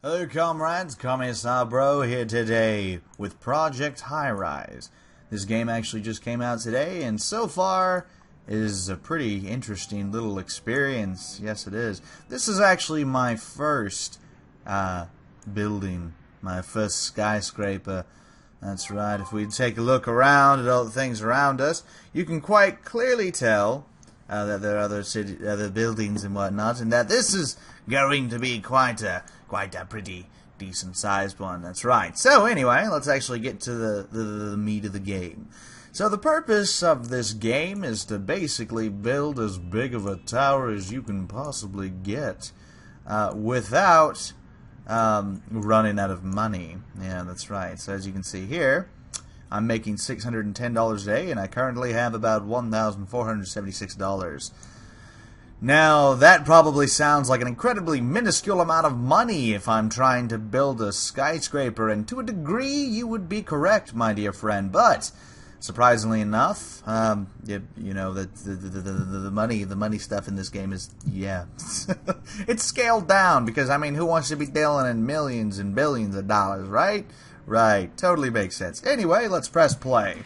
Hello comrades, Kami-san Bro here today with Project Highrise. This game actually just came out today, and so far is a pretty interesting little experience. Yes, it is. This is actually my first building, my first skyscraper. That's right. If we take a look around at all the things around us, you can quite clearly tell that there are other buildings and whatnot, and that this is going to be quite a pretty decent sized one. That's right. So anyway, let's actually get to the meat of the game. So the purpose of this game is to basically build as big of a tower as you can possibly get without running out of money. Yeah, that's right. So as you can see here, I'm making $610 a day, and I currently have about $1,476. Now, that probably sounds like an incredibly minuscule amount of money if I'm trying to build a skyscraper, and to a degree you would be correct, my dear friend, but surprisingly enough, you know, the money stuff in this game is, yeah, it's scaled down, because, I mean, who wants to be dealing in millions and billions of dollars, right? Right, totally makes sense. Anyway, let's press play.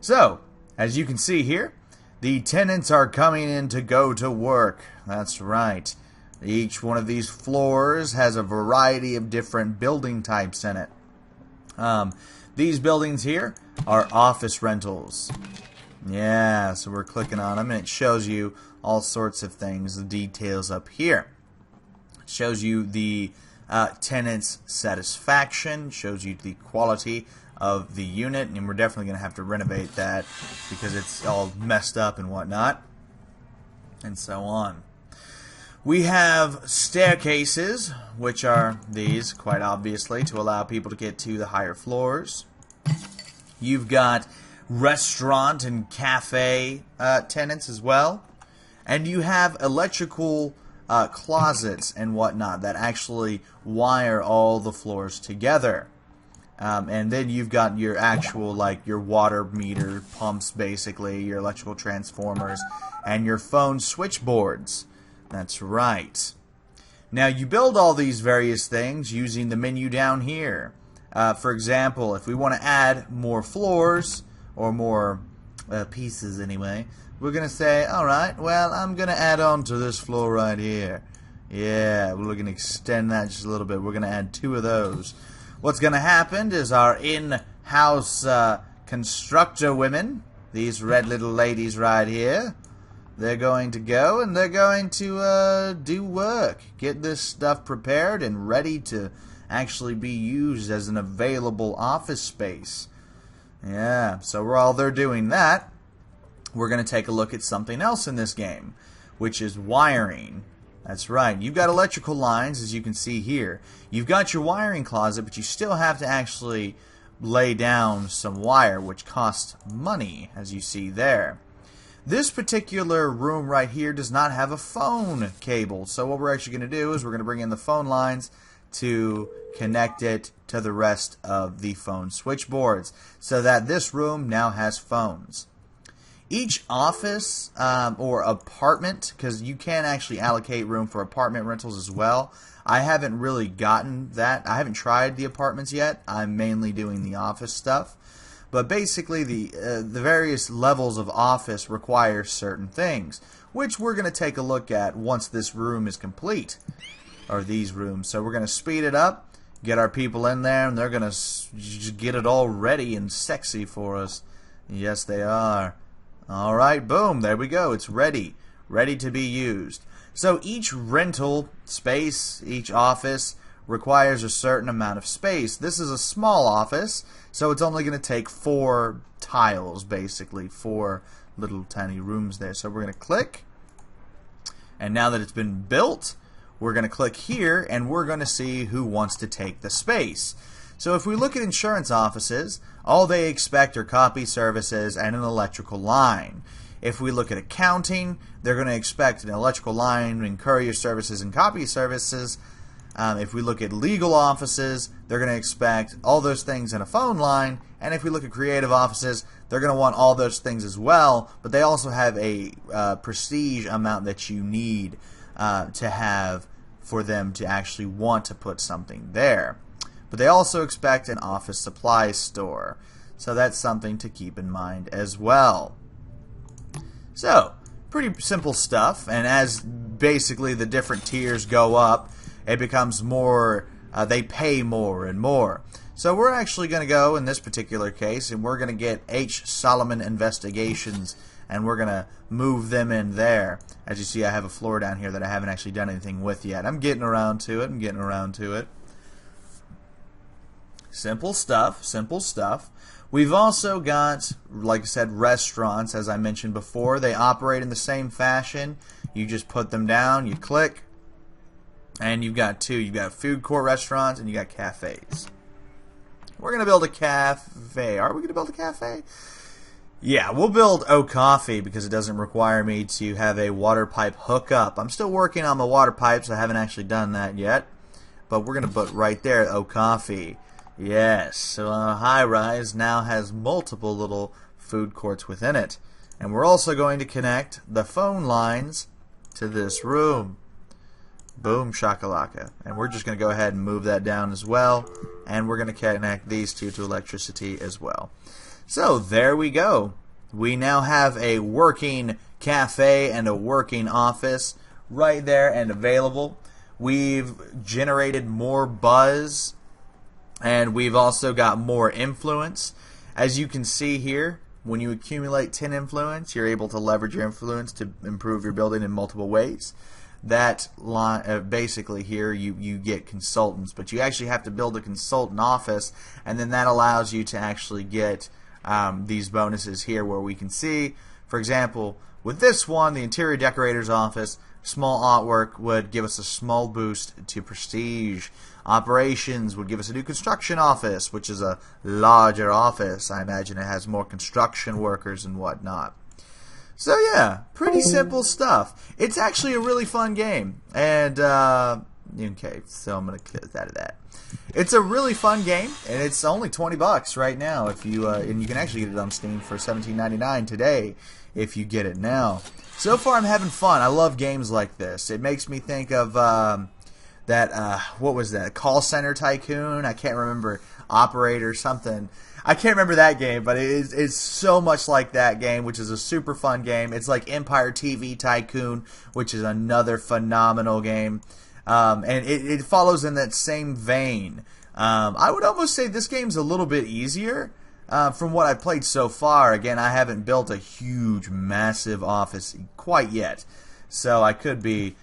So, as you can see here, the tenants are coming in to go to work. That's right. Each one of these floors has a variety of different building types in it. These buildings here are office rentals. Yeah, so we're clicking on them, and it shows you all sorts of things, the details up here. It shows you the tenant's satisfaction, shows you the quality of the unit, and we're definitely going to have to renovate that because it's all messed up and whatnot, and so on. We have staircases, which are these, quite obviously, to allow people to get to the higher floors. You've got restaurant and cafe tenants as well, and you have electrical closets and whatnot that actually wire all the floors together. And then you've got your actual, like, your water meter pumps, basically, your electrical transformers, and your phone switchboards. That's right. Now, you build all these various things using the menu down here. For example, if we want to add more floors, or more pieces anyway, we're going to say, alright, well, I'm going to add on to this floor right here. Yeah, we're going to extend that just a little bit. We're going to add 2 of those. What's going to happen is our in-house constructor women, these red little ladies right here, they're going to go and they're going to do work, get this stuff prepared and ready to actually be used as an available office space. Yeah, so while they're doing that, we're going to take a look at something else in this game, which is wiring. That's right. You've got electrical lines, as you can see here. You've got your wiring closet, but you still have to actually lay down some wire, which costs money, as you see there. This particular room right here does not have a phone cable, so what we're actually going to do is we're going to bring in the phone lines to connect it to the rest of the phone switchboards, so that this room now has phones. Each office or apartment, because you can actually allocate room for apartment rentals as well. I haven't really gotten that. I haven't tried the apartments yet. I'm mainly doing the office stuff. But basically, the various levels of office require certain things, which we're going to take a look at once this room is complete, or these rooms. So we're going to speed it up, get our people in there, and they're going to get it all ready and sexy for us. Yes, they are. Alright, boom, there we go. It's ready. Ready to be used. So each rental space, each office, requires a certain amount of space. This is a small office, so it's only going to take 4 tiles, basically. 4 little tiny rooms there. So we're going to click. And now that it's been built, we're going to click here, and we're going to see who wants to take the space. So if we look at insurance offices, all they expect are copy services and an electrical line. If we look at accounting, they're going to expect an electrical line and courier services and copy services. If we look at legal offices, they're going to expect all those things and a phone line. And if we look at creative offices, they're going to want all those things as well. But they also have a prestige amount that you need to have for them to actually want to put something there. But they also expect an office supply store. So that's something to keep in mind as well. So, pretty simple stuff. And as basically the different tiers go up, it becomes more, they pay more and more. So we're actually going to go in this particular case, and we're going to get H. Solomon Investigations, and we're going to move them in there. As you see, I have a floor down here that I haven't actually done anything with yet. I'm getting around to it. Simple stuff, simple stuff. We've also got, like I said, restaurants, as I mentioned before. They operate in the same fashion. You just put them down, you click, and you've got two. You've got food court restaurants, and you got cafes. We're going to build a cafe. Are we going to build a cafe? Yeah, we'll build O Coffee because it doesn't require me to have a water pipe hookup. I'm still working on the water pipes. I haven't actually done that yet. But we're going to put right there, O Coffee. Yes, so Highrise now has multiple little food courts within it. And we're also going to connect the phone lines to this room. Boom shakalaka. And we're just going to go ahead and move that down as well. And we're going to connect these two to electricity as well. So there we go. We now have a working cafe and a working office right there and available. We've generated more buzz, and we've also got more influence. As you can see here, when you accumulate 10 influence, you're able to leverage your influence to improve your building in multiple ways. That line, basically here you get consultants, but you actually have to build a consultant office, and then that allows you to actually get these bonuses here where we can see, for example, with this one, the interior decorator's office, small artwork would give us a small boost to prestige. Operations would give us a new construction office, which is a larger office. I imagine it has more construction workers and whatnot. So yeah, pretty simple stuff. It's actually a really fun game. And, okay, so I'm going to cut that of that. It's a really fun game, and it's only $20 right now. If you and you can actually get it on Steam for $17.99 today if you get it now. So far, I'm having fun. I love games like this. It makes me think of what was that? Call Center Tycoon? I can't remember. Operator something. I can't remember that game, but it's so much like that game, which is a super fun game. It's like Empire TV Tycoon, which is another phenomenal game. And it follows in that same vein. I would almost say this game's a little bit easier from what I've played so far. Again, I haven't built a huge, massive office quite yet, so I could be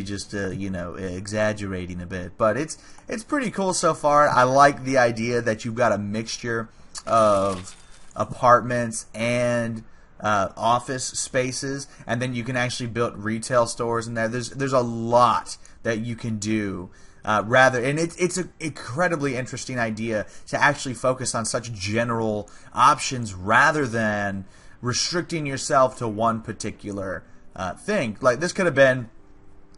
just exaggerating a bit. But it's pretty cool so far. I like the idea that you've got a mixture of apartments and office spaces, and then you can actually build retail stores in there. There's a lot that you can do. And it's an incredibly interesting idea to actually focus on such general options rather than restricting yourself to one particular thing. Like this could have been,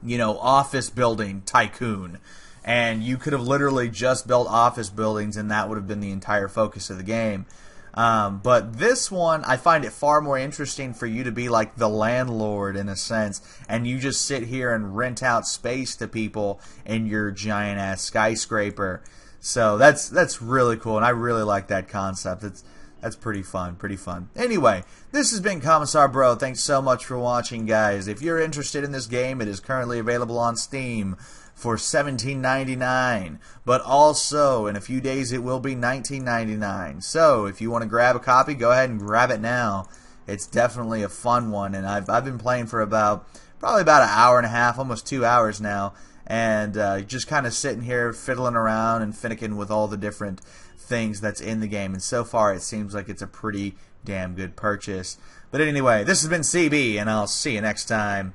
office building tycoon, and you could have literally just built office buildings, and that would have been the entire focus of the game. But this one, I find it far more interesting for you to be like the landlord in a sense, and you just sit here and rent out space to people in your giant ass skyscraper. So that's really cool, and I really like that concept. That's pretty fun, Anyway, this has been Commissar Bro. Thanks so much for watching, guys. If you're interested in this game, it is currently available on Steam for $17.99, but also in a few days it will be $19.99. So if you want to grab a copy, go ahead and grab it now. It's definitely a fun one, and I've been playing for probably about an hour and a half, almost 2 hours now, and just kind of sitting here fiddling around and finicking with all the different things that's in the game. And so far, it seems like it's a pretty damn good purchase. But anyway, this has been CB, and I'll see you next time.